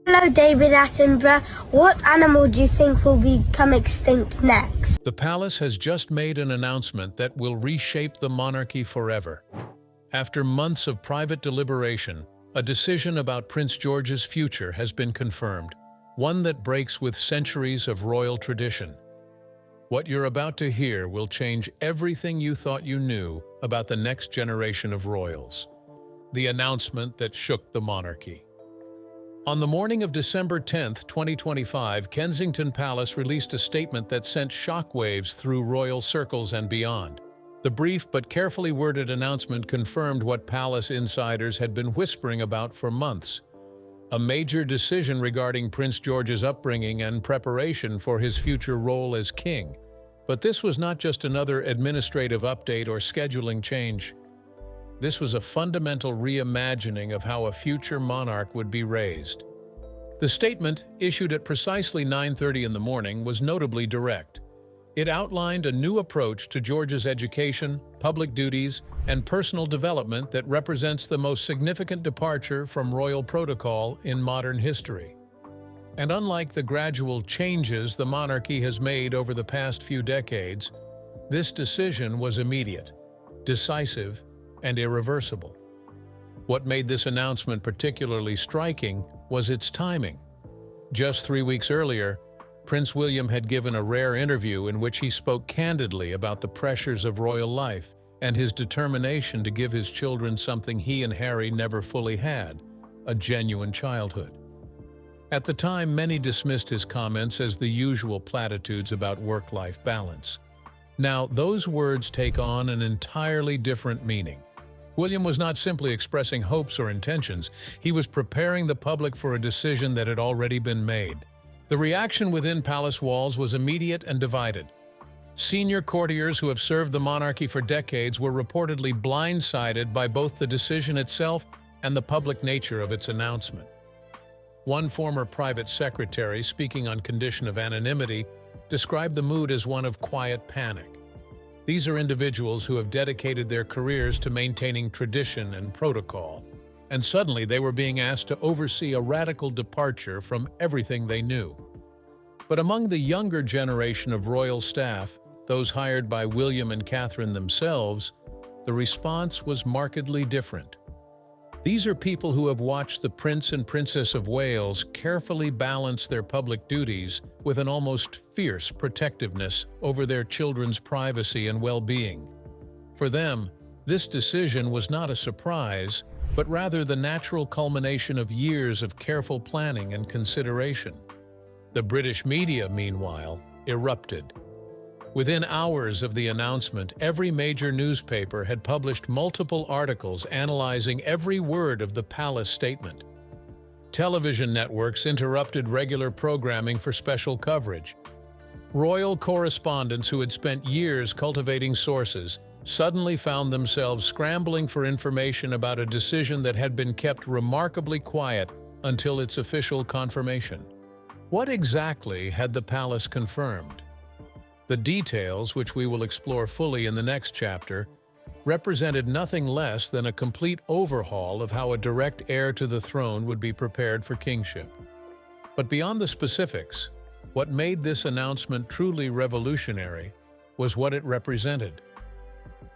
Hello, David Attenborough. What animal do you think will become extinct next? The palace has just made an announcement that will reshape the monarchy forever. After months of private deliberation, a decision about Prince George's future has been confirmed, one that breaks with centuries of royal tradition. What you're about to hear will change everything you thought you knew about the next generation of royals. The announcement that shook the monarchy. On the morning of December 10, 2025, Kensington Palace released a statement that sent shockwaves through royal circles and beyond. The brief but carefully worded announcement confirmed what palace insiders had been whispering about for months: a major decision regarding Prince George's upbringing and preparation for his future role as king. But this was not just another administrative update or scheduling change. This was a fundamental reimagining of how a future monarch would be raised. The statement, issued at precisely 9:30 in the morning, was notably direct. It outlined a new approach to George's education, public duties, and personal development that represents the most significant departure from royal protocol in modern history. And unlike the gradual changes the monarchy has made over the past few decades, this decision was immediate, decisive, and irreversible. What made this announcement particularly striking was its timing. Just 3 weeks earlier, Prince William had given a rare interview in which he spoke candidly about the pressures of royal life and his determination to give his children something he and Harry never fully had: a genuine childhood. At the time, many dismissed his comments as the usual platitudes about work-life balance. Now, those words take on an entirely different meaning. William was not simply expressing hopes or intentions, he was preparing the public for a decision that had already been made. The reaction within palace walls was immediate and divided. Senior courtiers who have served the monarchy for decades were reportedly blindsided by both the decision itself and the public nature of its announcement. One former private secretary, speaking on condition of anonymity, described the mood as one of quiet panic. These are individuals who have dedicated their careers to maintaining tradition and protocol, and suddenly they were being asked to oversee a radical departure from everything they knew. But among the younger generation of royal staff, those hired by William and Catherine themselves, the response was markedly different. These are people who have watched the Prince and Princess of Wales carefully balance their public duties with an almost fierce protectiveness over their children's privacy and well-being. For them, this decision was not a surprise, but rather the natural culmination of years of careful planning and consideration. The British media, meanwhile, erupted. Within hours of the announcement, every major newspaper had published multiple articles analyzing every word of the palace statement. Television networks interrupted regular programming for special coverage. Royal correspondents who had spent years cultivating sources suddenly found themselves scrambling for information about a decision that had been kept remarkably quiet until its official confirmation. What exactly had the palace confirmed? The details, which we will explore fully in the next chapter, represented nothing less than a complete overhaul of how a direct heir to the throne would be prepared for kingship. But beyond the specifics, what made this announcement truly revolutionary was what it represented.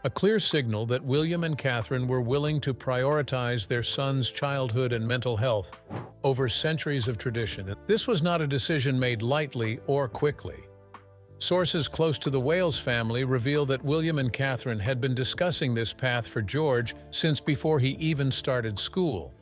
A clear signal that William and Catherine were willing to prioritize their son's childhood and mental health over centuries of tradition. This was not a decision made lightly or quickly. Sources close to the Wales family reveal that William and Catherine had been discussing this path for George since before he even started school.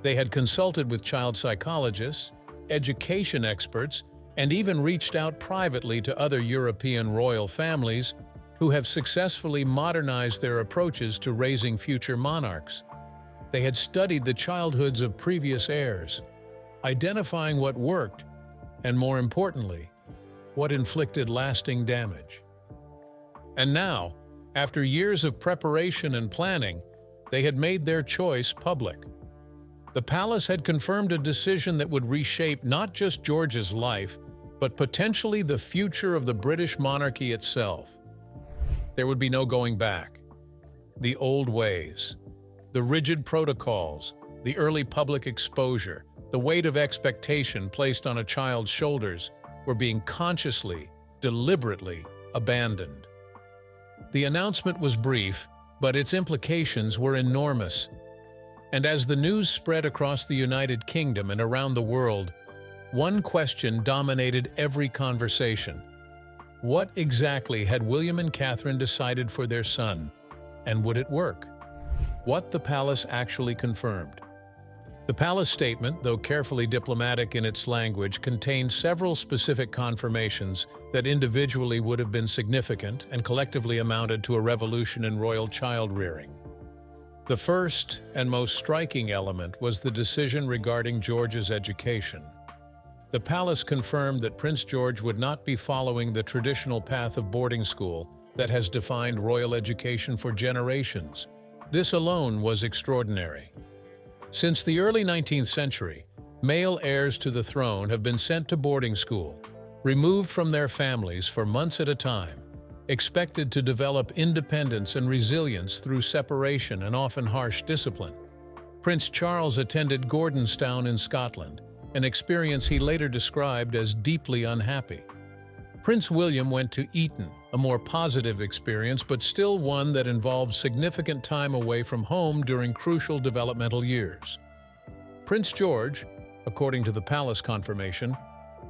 They had consulted with child psychologists, education experts, and even reached out privately to other European royal families who have successfully modernized their approaches to raising future monarchs. They had studied the childhoods of previous heirs, identifying what worked, and more importantly, what inflicted lasting damage. And now, after years of preparation and planning, they had made their choice public. The palace had confirmed a decision that would reshape not just George's life, but potentially the future of the British monarchy itself. There would be no going back. The old ways, the rigid protocols, the early public exposure, the weight of expectation placed on a child's shoulders, were being consciously, deliberately abandoned. The announcement was brief, but its implications were enormous. And as the news spread across the United Kingdom and around the world, one question dominated every conversation. What exactly had William and Catherine decided for their son, and would it work? What the palace actually confirmed. The palace statement, though carefully diplomatic in its language, contained several specific confirmations that individually would have been significant and collectively amounted to a revolution in royal child-rearing. The first and most striking element was the decision regarding George's education. The palace confirmed that Prince George would not be following the traditional path of boarding school that has defined royal education for generations. This alone was extraordinary. Since the early 19th century, male heirs to the throne have been sent to boarding school, removed from their families for months at a time, expected to develop independence and resilience through separation and often harsh discipline. Prince Charles attended Gordonstown in Scotland, an experience he later described as deeply unhappy. Prince William went to Eton, a more positive experience, but still one that involved significant time away from home during crucial developmental years. Prince George, according to the palace confirmation,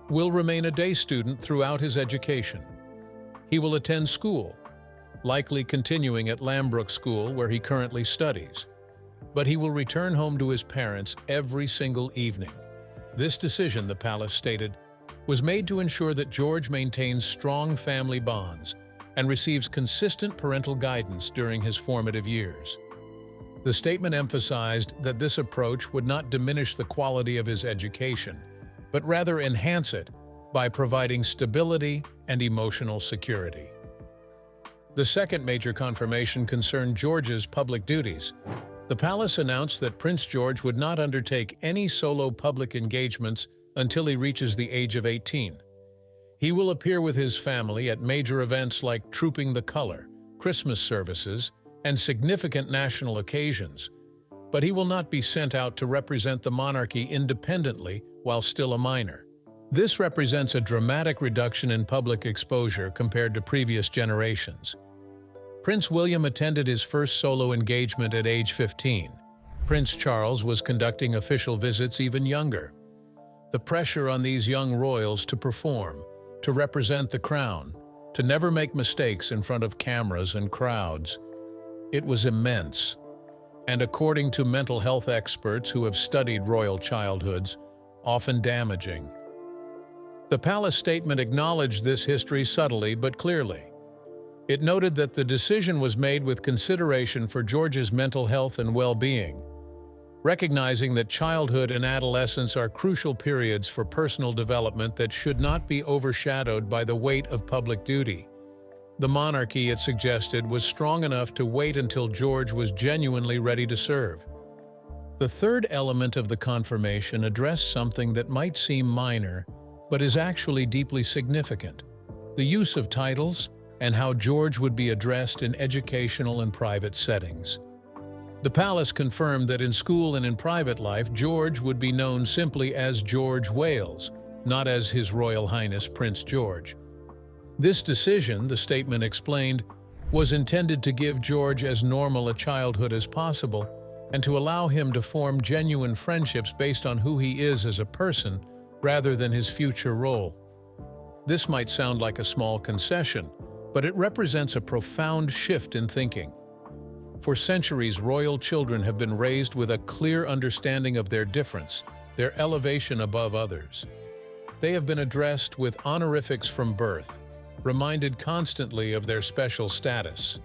will remain a day student throughout his education. He will attend school, likely continuing at Lambrook School where he currently studies, but he will return home to his parents every single evening. This decision, the palace stated, was made to ensure that George maintains strong family bonds and receives consistent parental guidance during his formative years. The statement emphasized that this approach would not diminish the quality of his education, but rather enhance it by providing stability and emotional security. The second major confirmation concerned George's public duties. The palace announced that Prince George would not undertake any solo public engagements until he reaches the age of 18. He will appear with his family at major events like Trooping the Colour, Christmas services, and significant national occasions, but he will not be sent out to represent the monarchy independently while still a minor. This represents a dramatic reduction in public exposure compared to previous generations. Prince William attended his first solo engagement at age 15. Prince Charles was conducting official visits even younger. The pressure on these young royals to perform, to represent the crown, to never make mistakes in front of cameras and crowds, it was immense. And according to mental health experts who have studied royal childhoods, often damaging. The palace statement acknowledged this history subtly but clearly. It noted that the decision was made with consideration for George's mental health and well-being, recognizing that childhood and adolescence are crucial periods for personal development that should not be overshadowed by the weight of public duty. The monarchy, it suggested, was strong enough to wait until George was genuinely ready to serve. The third element of the confirmation addressed something that might seem minor, but is actually deeply significant: the use of titles and how George would be addressed in educational and private settings. The palace confirmed that in school and in private life, George would be known simply as George Wales, not as His Royal Highness Prince George. This decision, the statement explained, was intended to give George as normal a childhood as possible and to allow him to form genuine friendships based on who he is as a person rather than his future role. This might sound like a small concession, but it represents a profound shift in thinking. For centuries, royal children have been raised with a clear understanding of their difference, their elevation above others. They have been addressed with honorifics from birth, reminded constantly of their special status.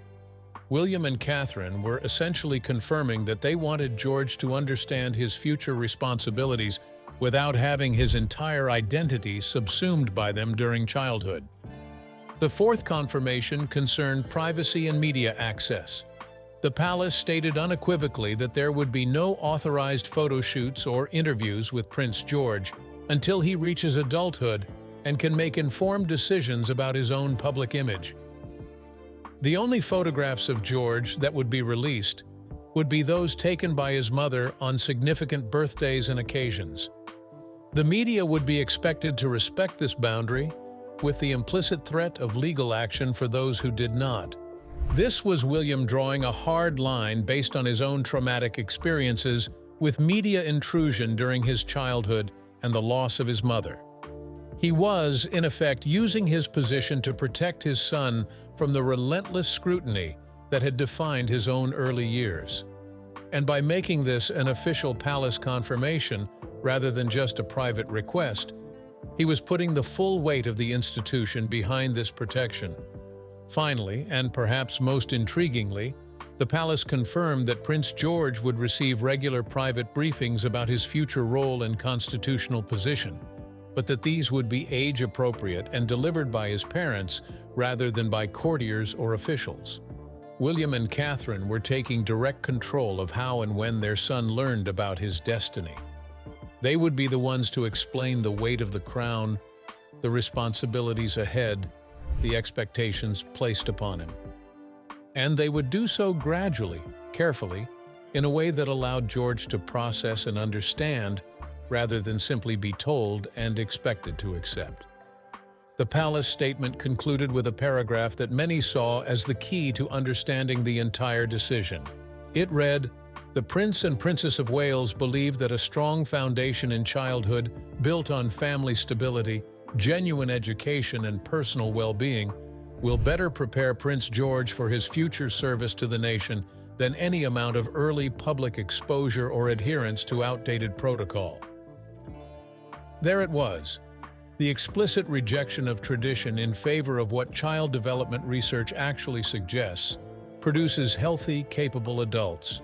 William and Catherine were essentially confirming that they wanted George to understand his future responsibilities without having his entire identity subsumed by them during childhood. The fourth confirmation concerned privacy and media access. The palace stated unequivocally that there would be no authorized photo shoots or interviews with Prince George until he reaches adulthood and can make informed decisions about his own public image. The only photographs of George that would be released would be those taken by his mother on significant birthdays and occasions. The media would be expected to respect this boundary, with the implicit threat of legal action for those who did not. This was William drawing a hard line based on his own traumatic experiences with media intrusion during his childhood and the loss of his mother. He was, in effect, using his position to protect his son from the relentless scrutiny that had defined his own early years. And by making this an official palace confirmation rather than just a private request, he was putting the full weight of the institution behind this protection. Finally, and perhaps most intriguingly, the palace confirmed that Prince George would receive regular private briefings about his future role and constitutional position, but that these would be age-appropriate and delivered by his parents rather than by courtiers or officials. William and Catherine were taking direct control of how and when their son learned about his destiny. They would be the ones to explain the weight of the crown, the responsibilities ahead, the expectations placed upon him. And they would do so gradually, carefully, in a way that allowed George to process and understand, rather than simply be told and expected to accept. The palace statement concluded with a paragraph that many saw as the key to understanding the entire decision. It read, "The Prince and Princess of Wales believe that a strong foundation in childhood, built on family stability, genuine education, and personal well-being, will better prepare Prince George for his future service to the nation than any amount of early public exposure or adherence to outdated protocol." There it was, the explicit rejection of tradition in favor of what child development research actually suggests produces healthy, capable adults.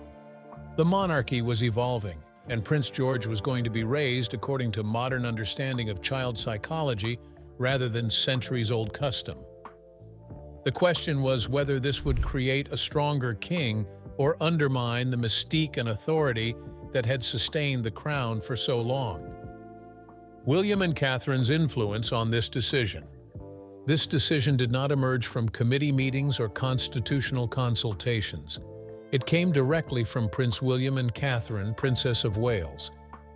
The monarchy was evolving, and Prince George was going to be raised according to modern understanding of child psychology rather than centuries-old custom. The question was whether this would create a stronger king or undermine the mystique and authority that had sustained the crown for so long. William and Catherine's influence on this decision. This decision did not emerge from committee meetings or constitutional consultations. It came directly from Prince William and Catherine, Princess of Wales,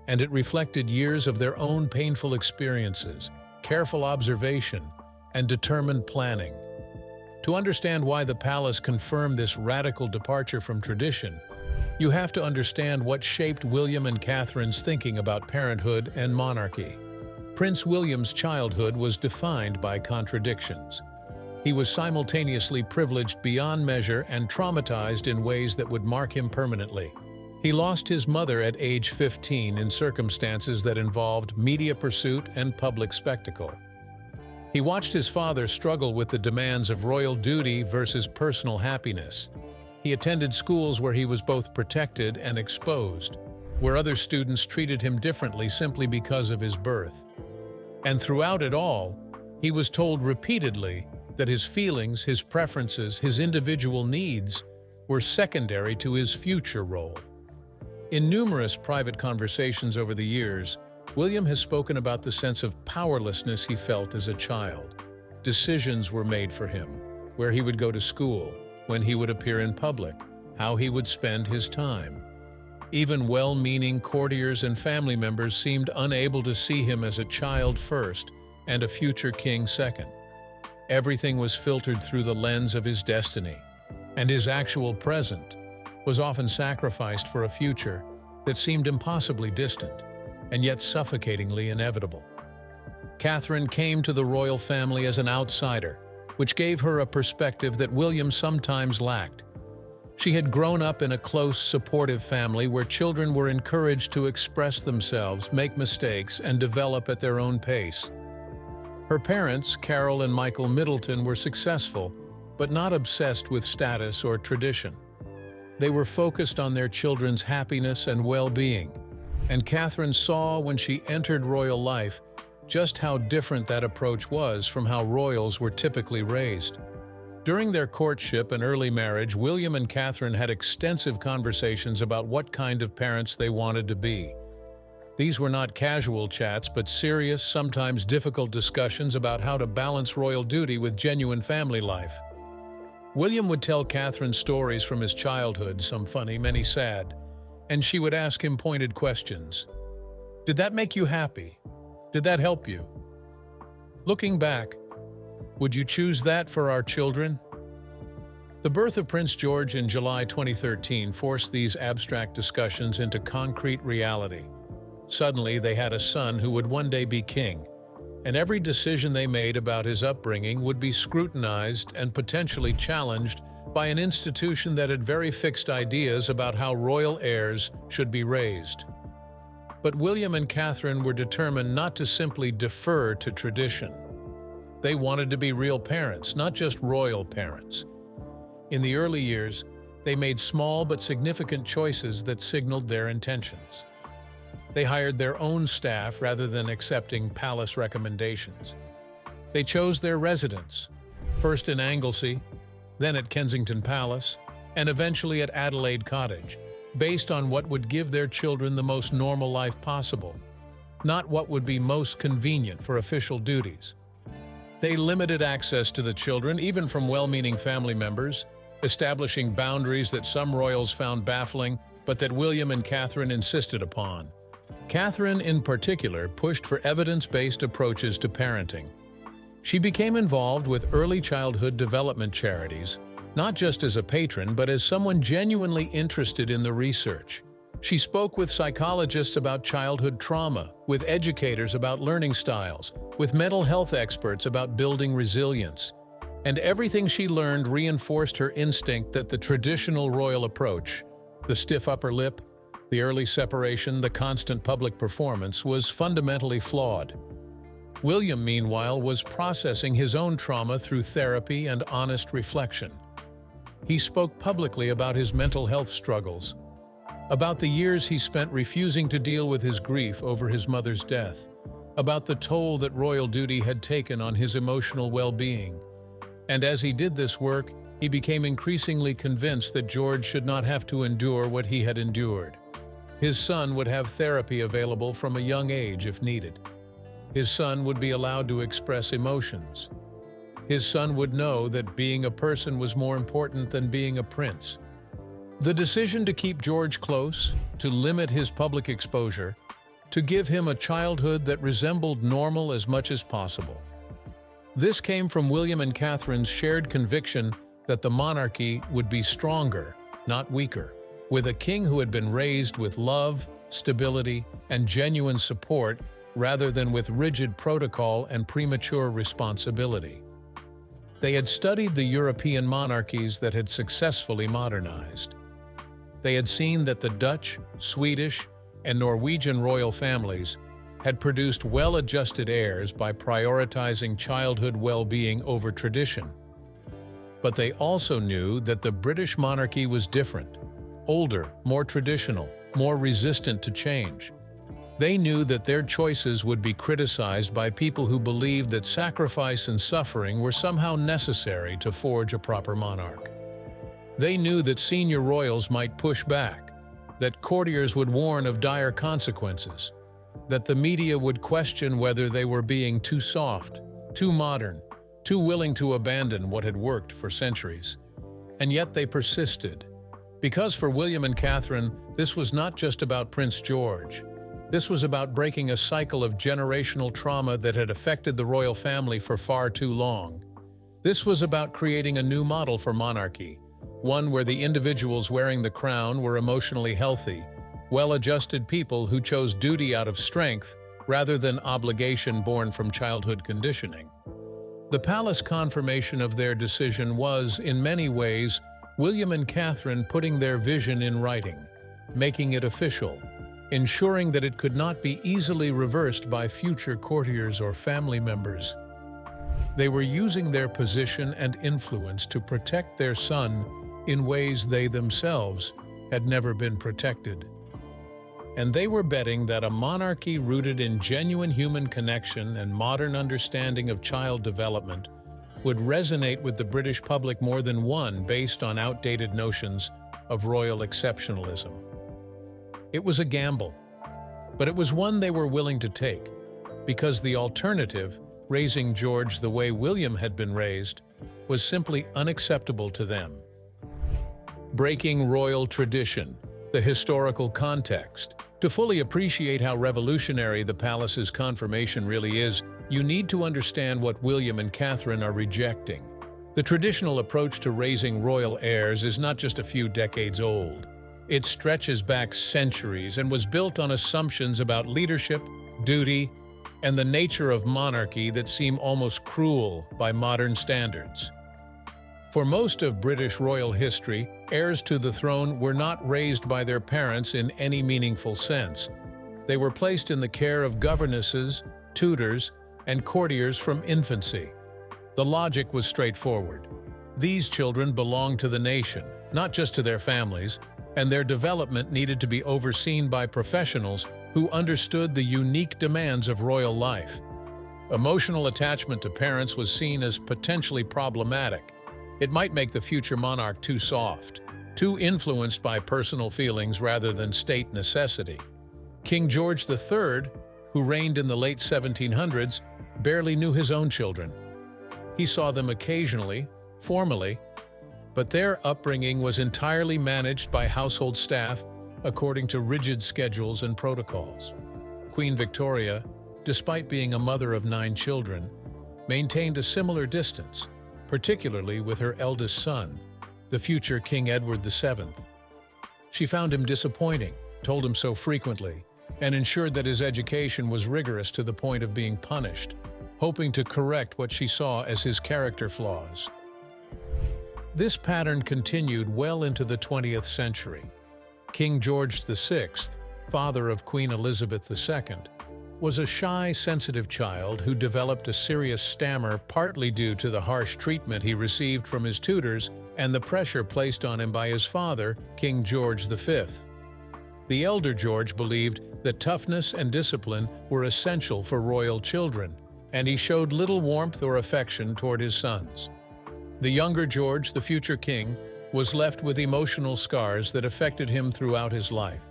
and it reflected years of their own painful experiences, careful observation, and determined planning. To understand why the palace confirmed this radical departure from tradition, you have to understand what shaped William and Catherine's thinking about parenthood and monarchy. Prince William's childhood was defined by contradictions. He was simultaneously privileged beyond measure and traumatized in ways that would mark him permanently. He lost his mother at age 15 in circumstances that involved media pursuit and public spectacle. He watched his father struggle with the demands of royal duty versus personal happiness. He attended schools where he was both protected and exposed, where other students treated him differently simply because of his birth. And throughout it all, he was told repeatedly that his feelings, his preferences, his individual needs were secondary to his future role. In numerous private conversations over the years, William has spoken about the sense of powerlessness he felt as a child. Decisions were made for him, where he would go to school, when he would appear in public, how he would spend his time. Even well-meaning courtiers and family members seemed unable to see him as a child first and a future king second. Everything was filtered through the lens of his destiny, and his actual present was often sacrificed for a future that seemed impossibly distant and yet suffocatingly inevitable. Catherine came to the royal family as an outsider, which gave her a perspective that William sometimes lacked. She had grown up in a close, supportive family where children were encouraged to express themselves, make mistakes, and develop at their own pace. Her parents, Carol and Michael Middleton, were successful, but not obsessed with status or tradition. They were focused on their children's happiness and well-being, and Catherine saw when she entered royal life just how different that approach was from how royals were typically raised. During their courtship and early marriage, William and Catherine had extensive conversations about what kind of parents they wanted to be. These were not casual chats, but serious, sometimes difficult discussions about how to balance royal duty with genuine family life. William would tell Catherine stories from his childhood, some funny, many sad, and she would ask him pointed questions. Did that make you happy? Did that help you? Looking back, would you choose that for our children? The birth of Prince George in July 2013 forced these abstract discussions into concrete reality. Suddenly, they had a son who would one day be king, and every decision they made about his upbringing would be scrutinized and potentially challenged by an institution that had very fixed ideas about how royal heirs should be raised. But William and Catherine were determined not to simply defer to tradition. They wanted to be real parents, not just royal parents. In the early years, they made small but significant choices that signaled their intentions. They hired their own staff rather than accepting palace recommendations. They chose their residence, first in Anglesey, then at Kensington Palace, and eventually at Adelaide Cottage, based on what would give their children the most normal life possible, not what would be most convenient for official duties. They limited access to the children, even from well-meaning family members, establishing boundaries that some royals found baffling, but that William and Catherine insisted upon. Catherine, in particular, pushed for evidence-based approaches to parenting. She became involved with early childhood development charities, not just as a patron, but as someone genuinely interested in the research. She spoke with psychologists about childhood trauma, with educators about learning styles, with mental health experts about building resilience. And everything she learned reinforced her instinct that the traditional royal approach, the stiff upper lip, the early separation, the constant public performance, was fundamentally flawed. William, meanwhile, was processing his own trauma through therapy and honest reflection. He spoke publicly about his mental health struggles, about the years he spent refusing to deal with his grief over his mother's death, about the toll that royal duty had taken on his emotional well-being. And as he did this work, he became increasingly convinced that George should not have to endure what he had endured. His son would have therapy available from a young age if needed. His son would be allowed to express emotions. His son would know that being a person was more important than being a prince. The decision to keep George close, to limit his public exposure, to give him a childhood that resembled normal as much as possible. This came from William and Catherine's shared conviction that the monarchy would be stronger, not weaker, with a king who had been raised with love, stability, and genuine support rather than with rigid protocol and premature responsibility. They had studied the European monarchies that had successfully modernized. They had seen that the Dutch, Swedish, and Norwegian royal families had produced well-adjusted heirs by prioritizing childhood well-being over tradition. But they also knew that the British monarchy was different, older, more traditional, more resistant to change. They knew that their choices would be criticized by people who believed that sacrifice and suffering were somehow necessary to forge a proper monarch. They knew that senior royals might push back, that courtiers would warn of dire consequences, that the media would question whether they were being too soft, too modern, too willing to abandon what had worked for centuries. And yet they persisted. Because for William and Catherine, this was not just about Prince George. This was about breaking a cycle of generational trauma that had affected the royal family for far too long. This was about creating a new model for monarchy, one where the individuals wearing the crown were emotionally healthy, well-adjusted people who chose duty out of strength rather than obligation born from childhood conditioning. The palace confirmation of their decision was, in many ways, William and Catherine putting their vision in writing, making it official, ensuring that it could not be easily reversed by future courtiers or family members. They were using their position and influence to protect their son in ways they themselves had never been protected. And they were betting that a monarchy rooted in genuine human connection and modern understanding of child development would resonate with the British public more than one based on outdated notions of royal exceptionalism. It was a gamble, but it was one they were willing to take, because the alternative, raising George the way William had been raised, was simply unacceptable to them. Breaking royal tradition, the historical context, To fully appreciate how revolutionary the palace's confirmation really is, you need to understand what William and Catherine are rejecting. The traditional approach to raising royal heirs is not just a few decades old. It stretches back centuries and was built on assumptions about leadership, duty, and the nature of monarchy that seem almost cruel by modern standards. For most of British royal history, heirs to the throne were not raised by their parents in any meaningful sense. They were placed in the care of governesses, tutors, and courtiers from infancy. The logic was straightforward. These children belonged to the nation, not just to their families, and their development needed to be overseen by professionals who understood the unique demands of royal life. Emotional attachment to parents was seen as potentially problematic. It might make the future monarch too soft, too influenced by personal feelings rather than state necessity. King George III, who reigned in the late 1700s, barely knew his own children. He saw them occasionally, formally, but their upbringing was entirely managed by household staff according to rigid schedules and protocols. Queen Victoria, despite being a mother of 9 children, maintained a similar distance, particularly with her eldest son, the future King Edward VII. She found him disappointing, told him so frequently, and ensured that his education was rigorous to the point of being punished, hoping to correct what she saw as his character flaws. This pattern continued well into the 20th century. King George VI, father of Queen Elizabeth II, was a shy, sensitive child who developed a serious stammer partly due to the harsh treatment he received from his tutors and the pressure placed on him by his father, King George V. The elder George believed that toughness and discipline were essential for royal children, and he showed little warmth or affection toward his sons. The younger George, the future king, was left with emotional scars that affected him throughout his life.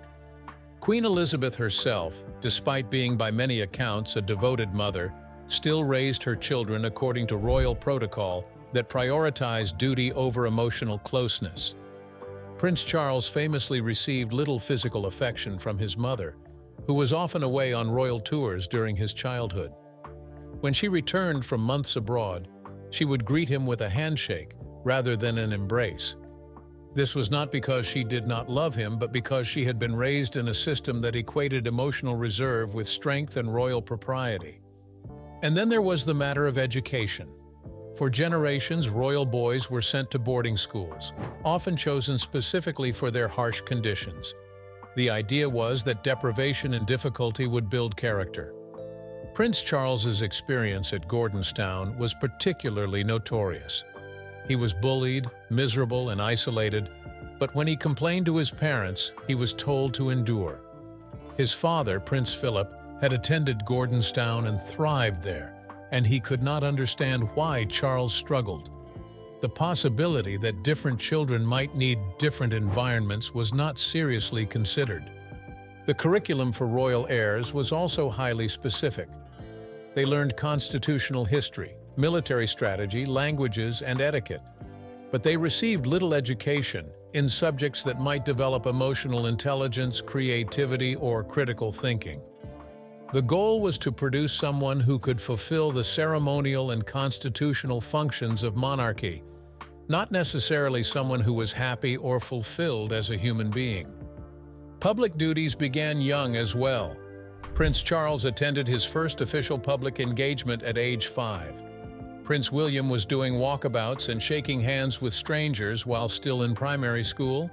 Queen Elizabeth herself, despite being by many accounts a devoted mother, still raised her children according to royal protocol that prioritized duty over emotional closeness. Prince Charles famously received little physical affection from his mother, who was often away on royal tours during his childhood. When she returned from months abroad, she would greet him with a handshake rather than an embrace. This was not because she did not love him, but because she had been raised in a system that equated emotional reserve with strength and royal propriety. And then there was the matter of education. For generations, royal boys were sent to boarding schools, often chosen specifically for their harsh conditions. The idea was that deprivation and difficulty would build character. Prince Charles's experience at Gordonstoun was particularly notorious. He was bullied, miserable, and isolated, but when he complained to his parents, he was told to endure. His father, Prince Philip, had attended Gordonstoun and thrived there, and he could not understand why Charles struggled. The possibility that different children might need different environments was not seriously considered. The curriculum for royal heirs was also highly specific. They learned constitutional history, military strategy, languages, and etiquette. But they received little education in subjects that might develop emotional intelligence, creativity, or critical thinking. The goal was to produce someone who could fulfill the ceremonial and constitutional functions of monarchy, not necessarily someone who was happy or fulfilled as a human being. Public duties began young as well. Prince Charles attended his first official public engagement at age 5. Prince William was doing walkabouts and shaking hands with strangers while still in primary school.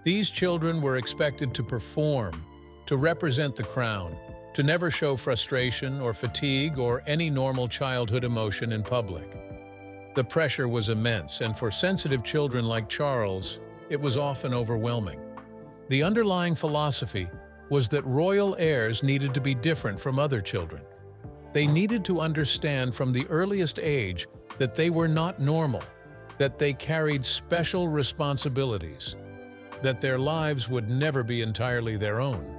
These children were expected to perform, to represent the crown, to never show frustration or fatigue or any normal childhood emotion in public. The pressure was immense, and for sensitive children like Charles, it was often overwhelming. The underlying philosophy was that royal heirs needed to be different from other children. They needed to understand from the earliest age that they were not normal, that they carried special responsibilities, that their lives would never be entirely their own.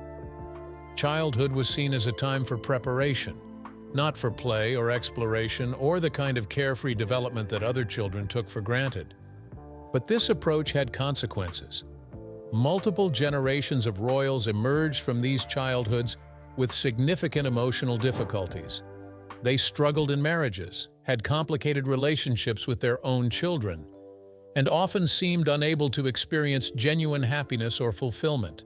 Childhood was seen as a time for preparation, not for play or exploration or the kind of carefree development that other children took for granted. But this approach had consequences. Multiple generations of royals emerged from these childhoods with significant emotional difficulties. They struggled in marriages, had complicated relationships with their own children, and often seemed unable to experience genuine happiness or fulfillment.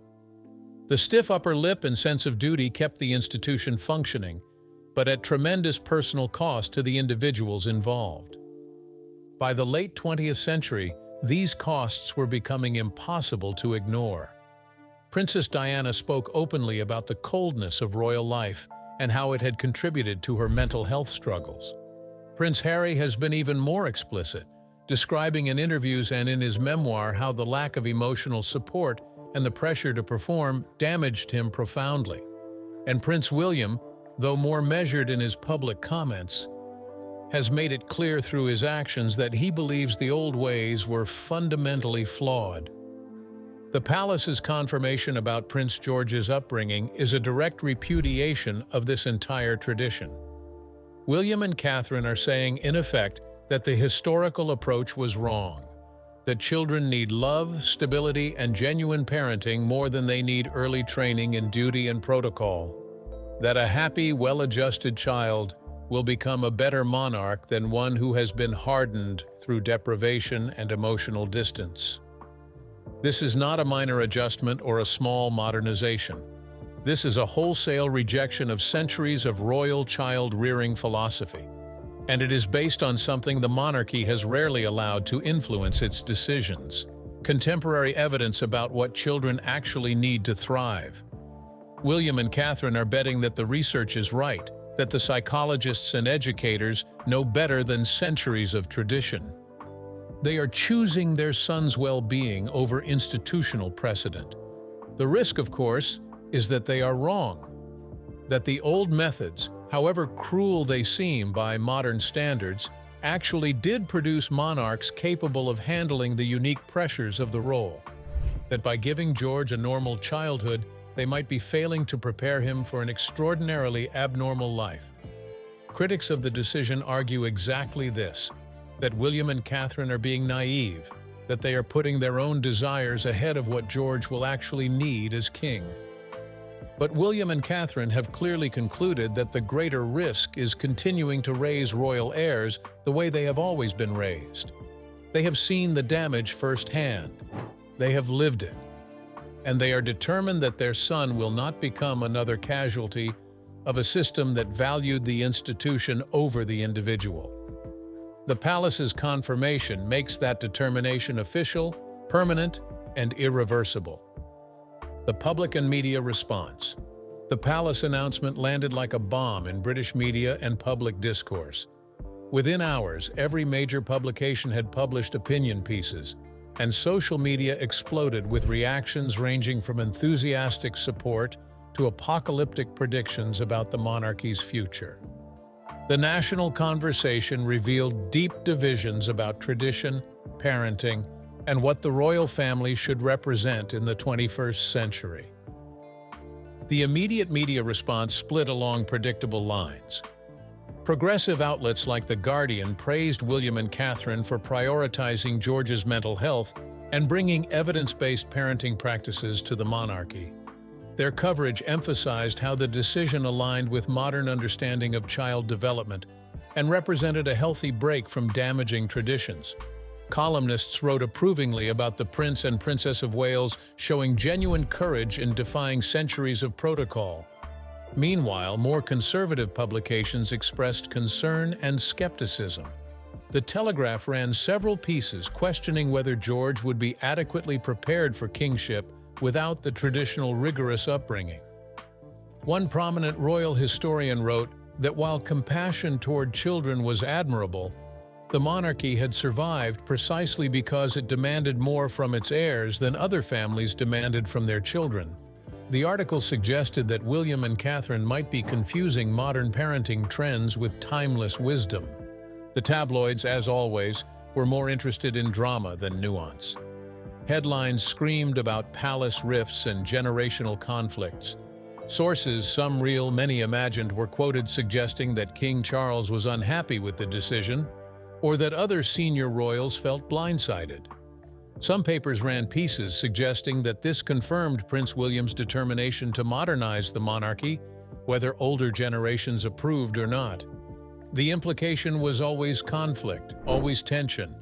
The stiff upper lip and sense of duty kept the institution functioning, but at tremendous personal cost to the individuals involved. By the late 20th century, these costs were becoming impossible to ignore. Princess Diana spoke openly about the coldness of royal life and how it had contributed to her mental health struggles. Prince Harry has been even more explicit, describing in interviews and in his memoir how the lack of emotional support and the pressure to perform damaged him profoundly. And Prince William, though more measured in his public comments, has made it clear through his actions that he believes the old ways were fundamentally flawed. The palace's confirmation about Prince George's upbringing is a direct repudiation of this entire tradition. William and Catherine are saying, in effect, that the historical approach was wrong, that children need love, stability, and genuine parenting more than they need early training in duty and protocol, that a happy, well-adjusted child will become a better monarch than one who has been hardened through deprivation and emotional distance. This is not a minor adjustment or a small modernization. This is a wholesale rejection of centuries of royal child-rearing philosophy, and it is based on something the monarchy has rarely allowed to influence its decisions: contemporary evidence about what children actually need to thrive. William and Catherine are betting that the research is right, that the psychologists and educators know better than centuries of tradition. They are choosing their son's well-being over institutional precedent. The risk, of course, is that they are wrong, that the old methods, however cruel they seem by modern standards, actually did produce monarchs capable of handling the unique pressures of the role, that by giving George a normal childhood, they might be failing to prepare him for an extraordinarily abnormal life. Critics of the decision argue exactly this, that William and Catherine are being naive, that they are putting their own desires ahead of what George will actually need as king. But William and Catherine have clearly concluded that the greater risk is continuing to raise royal heirs the way they have always been raised. They have seen the damage firsthand. They have lived it. And they are determined that their son will not become another casualty of a system that valued the institution over the individual. The palace's confirmation makes that determination official, permanent, and irreversible. The public and media response. The palace announcement landed like a bomb in British media and public discourse. Within hours, every major publication had published opinion pieces, and social media exploded with reactions ranging from enthusiastic support to apocalyptic predictions about the monarchy's future. The national conversation revealed deep divisions about tradition, parenting, and what the royal family should represent in the 21st century. The immediate media response split along predictable lines. Progressive outlets like The Guardian praised William and Catherine for prioritizing George's mental health and bringing evidence-based parenting practices to the monarchy. Their coverage emphasized how the decision aligned with modern understanding of child development and represented a healthy break from damaging traditions. Columnists wrote approvingly about the Prince and Princess of Wales showing genuine courage in defying centuries of protocol. Meanwhile, more conservative publications expressed concern and skepticism. The Telegraph ran several pieces questioning whether George would be adequately prepared for kingship without the traditional rigorous upbringing. One prominent royal historian wrote that while compassion toward children was admirable, the monarchy had survived precisely because it demanded more from its heirs than other families demanded from their children. The article suggested that William and Catherine might be confusing modern parenting trends with timeless wisdom. The tabloids, as always, were more interested in drama than nuance. Headlines screamed about palace rifts and generational conflicts. Sources, some real, many imagined, were quoted suggesting that King Charles was unhappy with the decision, or that other senior royals felt blindsided. Some papers ran pieces suggesting that this confirmed Prince William's determination to modernize the monarchy, whether older generations approved or not. The implication was always conflict, always tension,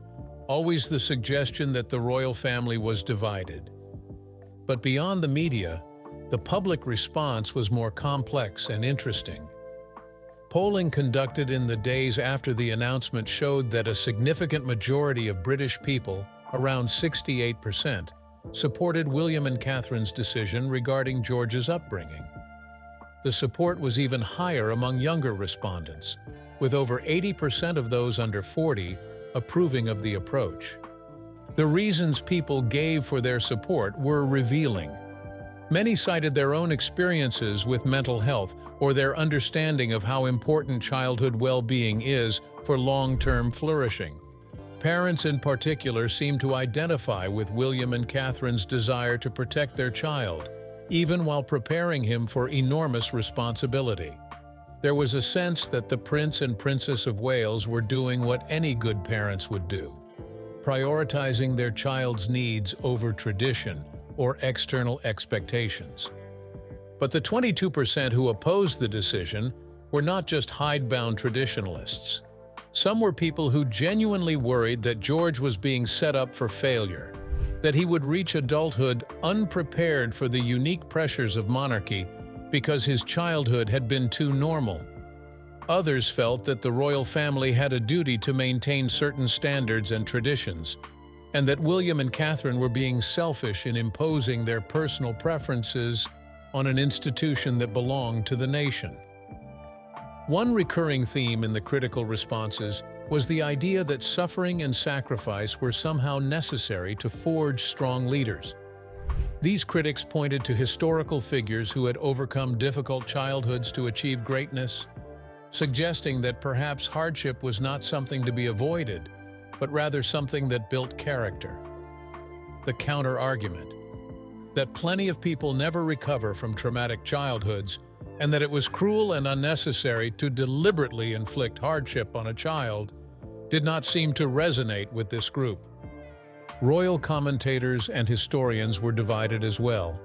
always the suggestion that the royal family was divided. But beyond the media, the public response was more complex and interesting. Polling conducted in the days after the announcement showed that a significant majority of British people, around 68%, supported William and Catherine's decision regarding George's upbringing. The support was even higher among younger respondents, with over 80% of those under 40 approving of the approach. The reasons people gave for their support were revealing. Many cited their own experiences with mental health or their understanding of how important childhood well-being is for long-term flourishing. Parents in particular seemed to identify with William and Catherine's desire to protect their child, even while preparing him for enormous responsibility. There was a sense that the Prince and Princess of Wales were doing what any good parents would do, prioritizing their child's needs over tradition or external expectations. But the 22% who opposed the decision were not just hidebound traditionalists. Some were people who genuinely worried that George was being set up for failure, that he would reach adulthood unprepared for the unique pressures of monarchy because his childhood had been too normal. Others felt that the royal family had a duty to maintain certain standards and traditions, and that William and Catherine were being selfish in imposing their personal preferences on an institution that belonged to the nation. One recurring theme in the critical responses was the idea that suffering and sacrifice were somehow necessary to forge strong leaders. These critics pointed to historical figures who had overcome difficult childhoods to achieve greatness, suggesting that perhaps hardship was not something to be avoided, but rather something that built character. The counter-argument, that plenty of people never recover from traumatic childhoods, and that it was cruel and unnecessary to deliberately inflict hardship on a child, did not seem to resonate with this group. Royal commentators and historians were divided as well.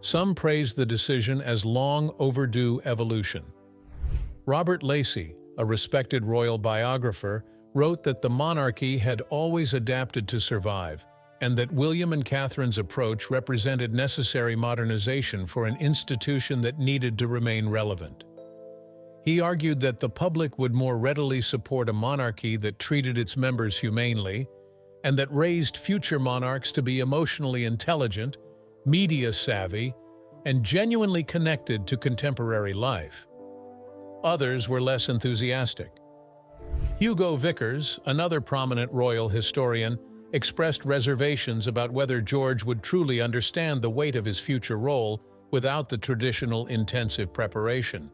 Some praised the decision as long overdue evolution. Robert Lacey, a respected royal biographer, wrote that the monarchy had always adapted to survive, and that William and Catherine's approach represented necessary modernization for an institution that needed to remain relevant. He argued that the public would more readily support a monarchy that treated its members humanely, and that raised future monarchs to be emotionally intelligent, media-savvy, and genuinely connected to contemporary life. Others were less enthusiastic. Hugo Vickers, another prominent royal historian, expressed reservations about whether George would truly understand the weight of his future role without the traditional intensive preparation.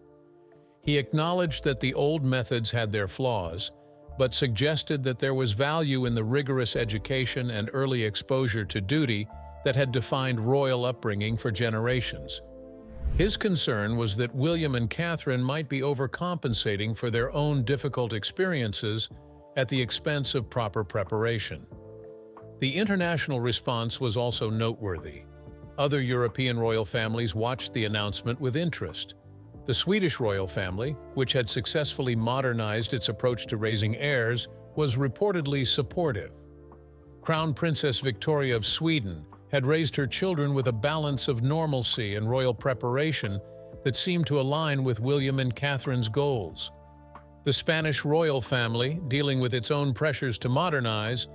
He acknowledged that the old methods had their flaws, but suggested that there was value in the rigorous education and early exposure to duty that had defined royal upbringing for generations. His concern was that William and Catherine might be overcompensating for their own difficult experiences at the expense of proper preparation. The international response was also noteworthy. Other European royal families watched the announcement with interest. The Swedish royal family, which had successfully modernized its approach to raising heirs, was reportedly supportive. Crown Princess Victoria of Sweden had raised her children with a balance of normalcy and royal preparation that seemed to align with William and Catherine's goals. The Spanish royal family, dealing with its own pressures to modernize,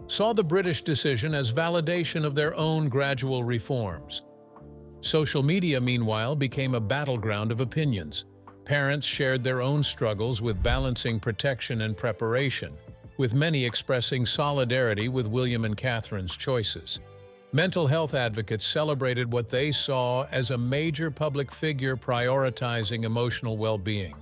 saw the British decision as validation of their own gradual reforms. Social media, meanwhile, became a battleground of opinions. Parents shared their own struggles with balancing protection and preparation, with many expressing solidarity with William and Catherine's choices. Mental health advocates celebrated what they saw as a major public figure prioritizing emotional well-being.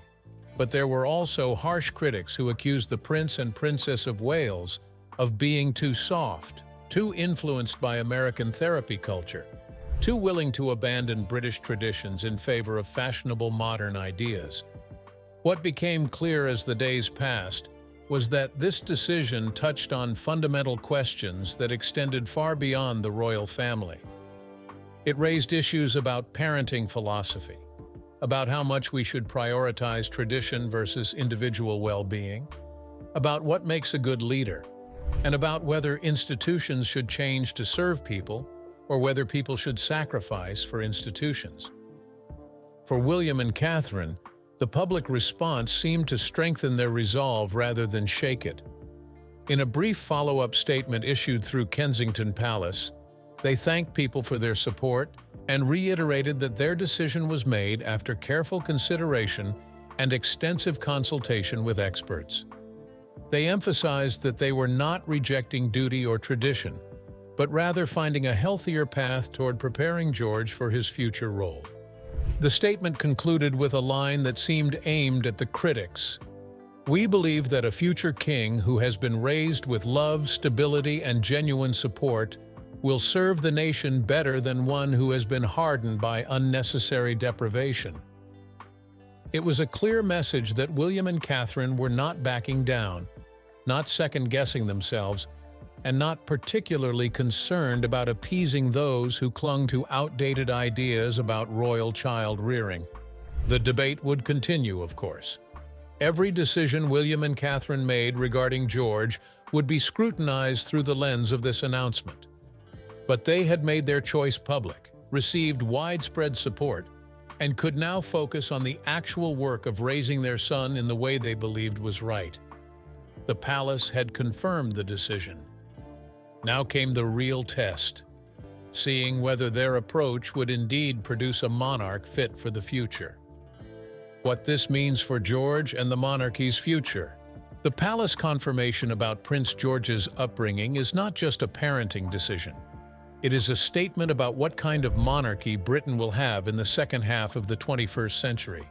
But there were also harsh critics who accused the Prince and Princess of Wales of being too soft, too influenced by American therapy culture, too willing to abandon British traditions in favor of fashionable modern ideas. What became clear as the days passed was that this decision touched on fundamental questions that extended far beyond the royal family. It raised issues about parenting philosophy, about how much we should prioritize tradition versus individual well-being, about what makes a good leader, and about whether institutions should change to serve people or whether people should sacrifice for institutions. For William and Catherine, the public response seemed to strengthen their resolve rather than shake it. In a brief follow-up statement issued through Kensington Palace, they thanked people for their support and reiterated that their decision was made after careful consideration and extensive consultation with experts. They emphasized that they were not rejecting duty or tradition, but rather finding a healthier path toward preparing George for his future role. The statement concluded with a line that seemed aimed at the critics. "We believe that a future king who has been raised with love, stability, and genuine support will serve the nation better than one who has been hardened by unnecessary deprivation." It was a clear message that William and Catherine were not backing down, not second-guessing themselves, and not particularly concerned about appeasing those who clung to outdated ideas about royal child rearing. The debate would continue, of course. Every decision William and Catherine made regarding George would be scrutinized through the lens of this announcement. But they had made their choice public, received widespread support, and could now focus on the actual work of raising their son in the way they believed was right. The palace had confirmed the decision. Now came the real test, seeing whether their approach would indeed produce a monarch fit for the future. What this means for George and the monarchy's future. The palace confirmation about Prince George's upbringing is not just a parenting decision. It is a statement about what kind of monarchy Britain will have in the second half of the 21st century.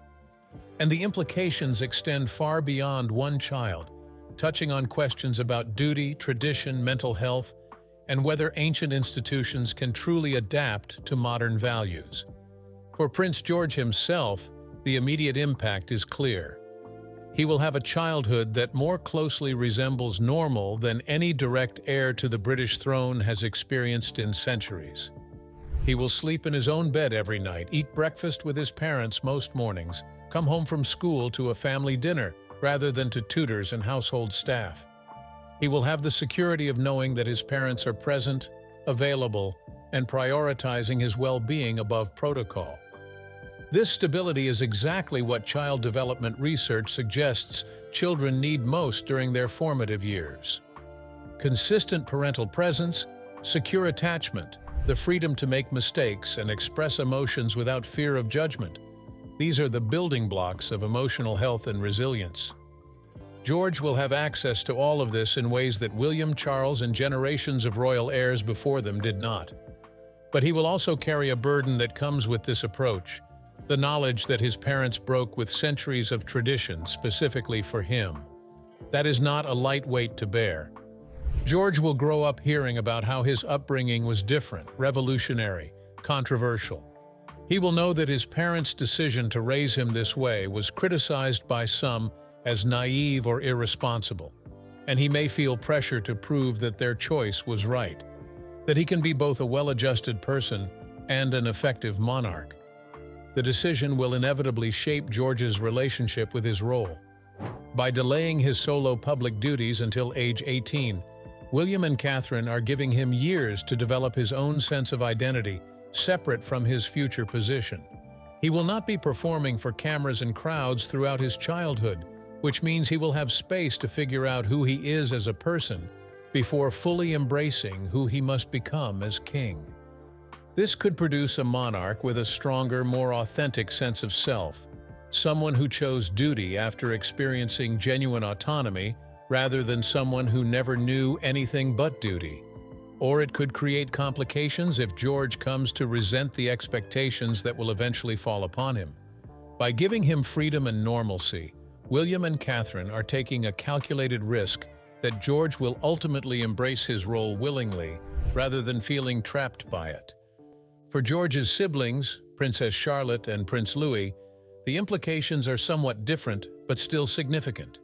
And the implications extend far beyond one child, touching on questions about duty, tradition, mental health, and whether ancient institutions can truly adapt to modern values. For Prince George himself, the immediate impact is clear. He will have a childhood that more closely resembles normal than any direct heir to the British throne has experienced in centuries. He will sleep in his own bed every night, eat breakfast with his parents most mornings, come home from school to a family dinner rather than to tutors and household staff. He will have the security of knowing that his parents are present, available, and prioritizing his well-being above protocol. This stability is exactly what child development research suggests children need most during their formative years. Consistent parental presence, secure attachment, the freedom to make mistakes and express emotions without fear of judgment. These are the building blocks of emotional health and resilience. George will have access to all of this in ways that William, Charles, and generations of royal heirs before them did not. But he will also carry a burden that comes with this approach, the knowledge that his parents broke with centuries of tradition specifically for him. That is not a light weight to bear. George will grow up hearing about how his upbringing was different, revolutionary, controversial. He will know that his parents' decision to raise him this way was criticized by some as naive or irresponsible, and he may feel pressure to prove that their choice was right, that he can be both a well-adjusted person and an effective monarch. The decision will inevitably shape George's relationship with his role. By delaying his solo public duties until age 18, William and Catherine are giving him years to develop his own sense of identity, separate from his future position. He will not be performing for cameras and crowds throughout his childhood, which means he will have space to figure out who he is as a person before fully embracing who he must become as king. This could produce a monarch with a stronger, more authentic sense of self, someone who chose duty after experiencing genuine autonomy rather than someone who never knew anything but duty. Or it could create complications if George comes to resent the expectations that will eventually fall upon him. By giving him freedom and normalcy, William and Catherine are taking a calculated risk that George will ultimately embrace his role willingly rather than feeling trapped by it. For George's siblings, Princess Charlotte and Prince Louis, the implications are somewhat different but still significant.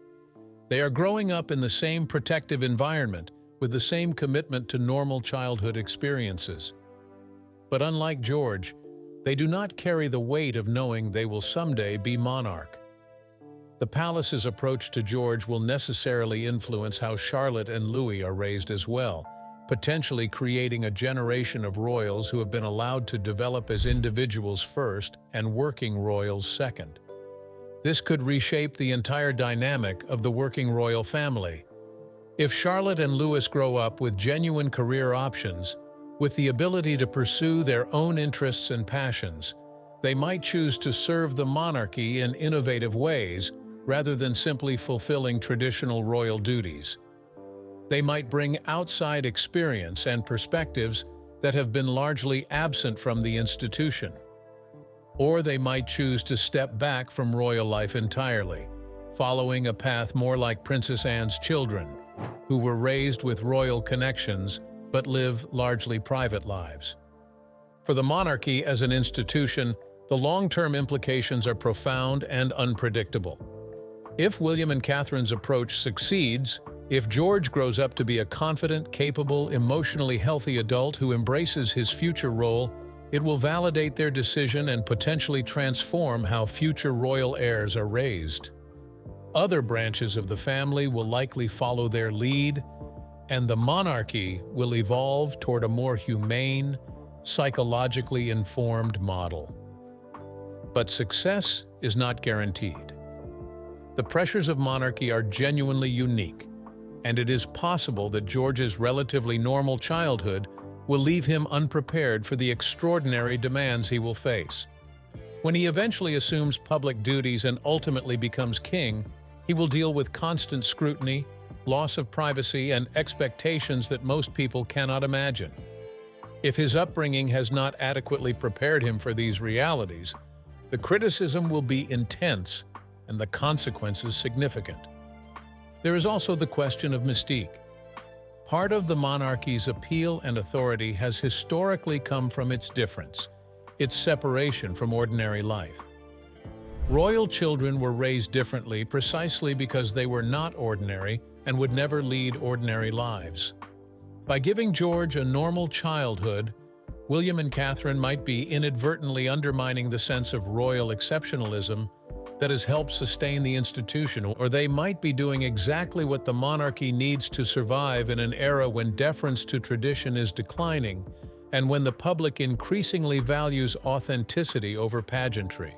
They are growing up in the same protective environment, with the same commitment to normal childhood experiences. But unlike George, they do not carry the weight of knowing they will someday be monarch. The palace's approach to George will necessarily influence how Charlotte and Louis are raised as well, potentially creating a generation of royals who have been allowed to develop as individuals first and working royals second. This could reshape the entire dynamic of the working royal family. If Charlotte and Louis grow up with genuine career options, with the ability to pursue their own interests and passions, they might choose to serve the monarchy in innovative ways rather than simply fulfilling traditional royal duties. They might bring outside experience and perspectives that have been largely absent from the institution. Or they might choose to step back from royal life entirely, following a path more like Princess Anne's children, who were raised with royal connections but live largely private lives. For the monarchy as an institution, the long-term implications are profound and unpredictable. If William and Catherine's approach succeeds, if George grows up to be a confident, capable, emotionally healthy adult who embraces his future role, it will validate their decision and potentially transform how future royal heirs are raised. Other branches of the family will likely follow their lead, and the monarchy will evolve toward a more humane, psychologically informed model. But success is not guaranteed. The pressures of monarchy are genuinely unique, and it is possible that George's relatively normal childhood will leave him unprepared for the extraordinary demands he will face. When he eventually assumes public duties and ultimately becomes king, he will deal with constant scrutiny, loss of privacy, and expectations that most people cannot imagine. If his upbringing has not adequately prepared him for these realities, the criticism will be intense and the consequences significant. There is also the question of mystique. Part of the monarchy's appeal and authority has historically come from its difference, its separation from ordinary life. Royal children were raised differently precisely because they were not ordinary and would never lead ordinary lives. By giving George a normal childhood, William and Catherine might be inadvertently undermining the sense of royal exceptionalism that has helped sustain the institution, or they might be doing exactly what the monarchy needs to survive in an era when deference to tradition is declining and when the public increasingly values authenticity over pageantry.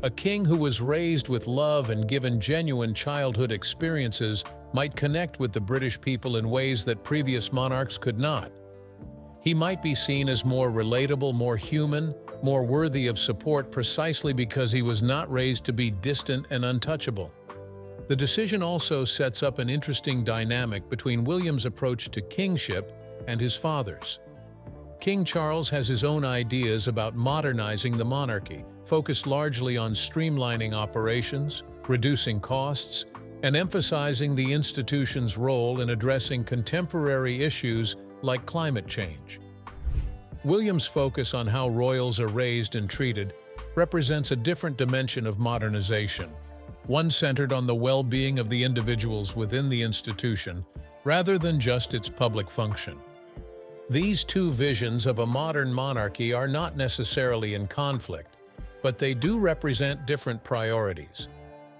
A king who was raised with love and given genuine childhood experiences might connect with the British people in ways that previous monarchs could not. He might be seen as more relatable, more human, more worthy of support precisely because he was not raised to be distant and untouchable. The decision also sets up an interesting dynamic between William's approach to kingship and his father's. King Charles has his own ideas about modernizing the monarchy, focused largely on streamlining operations, reducing costs, and emphasizing the institution's role in addressing contemporary issues like climate change. William's focus on how royals are raised and treated represents a different dimension of modernization, one centered on the well-being of the individuals within the institution rather than just its public function. These two visions of a modern monarchy are not necessarily in conflict, but they do represent different priorities.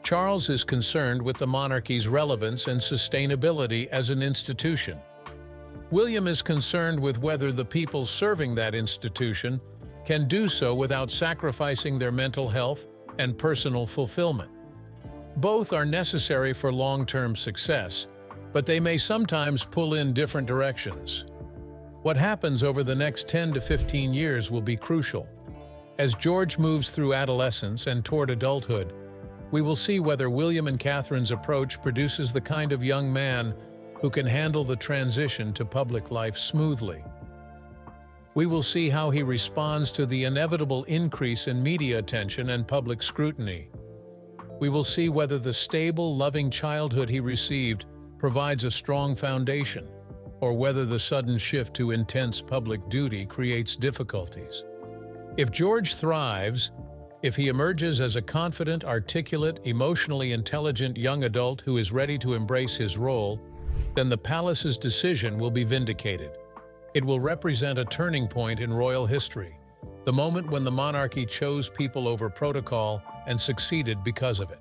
Charles is concerned with the monarchy's relevance and sustainability as an institution. William is concerned with whether the people serving that institution can do so without sacrificing their mental health and personal fulfillment. Both are necessary for long-term success, but they may sometimes pull in different directions. What happens over the next 10 to 15 years will be crucial. As George moves through adolescence and toward adulthood, we will see whether William and Catherine's approach produces the kind of young man who can handle the transition to public life smoothly. We will see how he responds to the inevitable increase in media attention and public scrutiny. We will see whether the stable, loving childhood he received provides a strong foundation, or whether the sudden shift to intense public duty creates difficulties. If George thrives, If he emerges as a confident, articulate, emotionally intelligent young adult who is ready to embrace his role, then the palace's decision will be vindicated. It will represent a turning point in royal history, the moment when the monarchy chose people over protocol and succeeded because of it.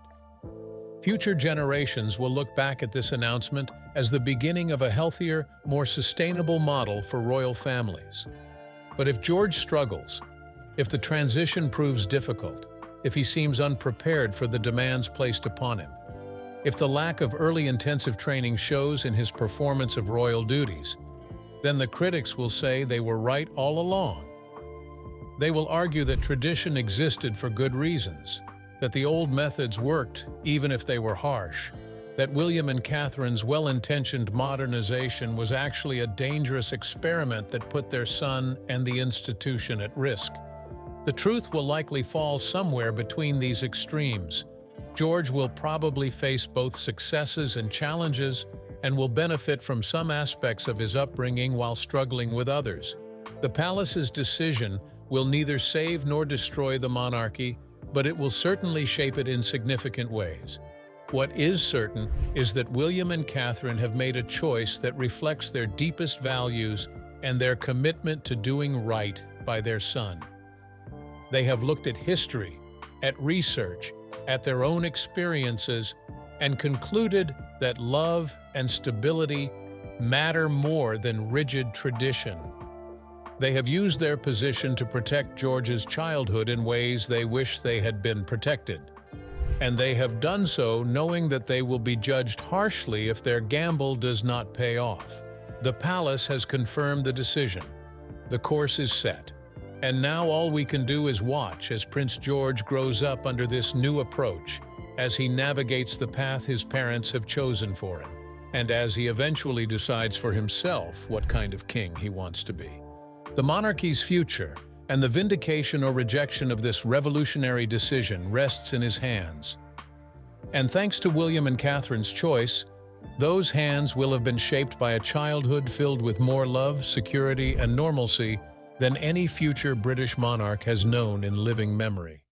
Future generations will look back at this announcement as the beginning of a healthier, more sustainable model for royal families. But if George struggles, if the transition proves difficult, if he seems unprepared for the demands placed upon him, if the lack of early intensive training shows in his performance of royal duties, then the critics will say they were right all along. They will argue that tradition existed for good reasons, that the old methods worked even if they were harsh, that William and Catherine's well-intentioned modernization was actually a dangerous experiment that put their son and the institution at risk. The truth will likely fall somewhere between these extremes. George will probably face both successes and challenges and will benefit from some aspects of his upbringing while struggling with others. The palace's decision will neither save nor destroy the monarchy, but it will certainly shape it in significant ways. What is certain is that William and Catherine have made a choice that reflects their deepest values and their commitment to doing right by their son. They have looked at history, at research, at their own experiences, and concluded that love and stability matter more than rigid tradition. They have used their position to protect George's childhood in ways they wish they had been protected. And they have done so knowing that they will be judged harshly if their gamble does not pay off. The palace has confirmed the decision. The course is set. And now all we can do is watch as Prince George grows up under this new approach, as he navigates the path his parents have chosen for him, and as he eventually decides for himself what kind of king he wants to be. The monarchy's future and the vindication or rejection of this revolutionary decision rests in his hands. And thanks to William and Catherine's choice, those hands will have been shaped by a childhood filled with more love, security, and normalcy than any future British monarch has known in living memory.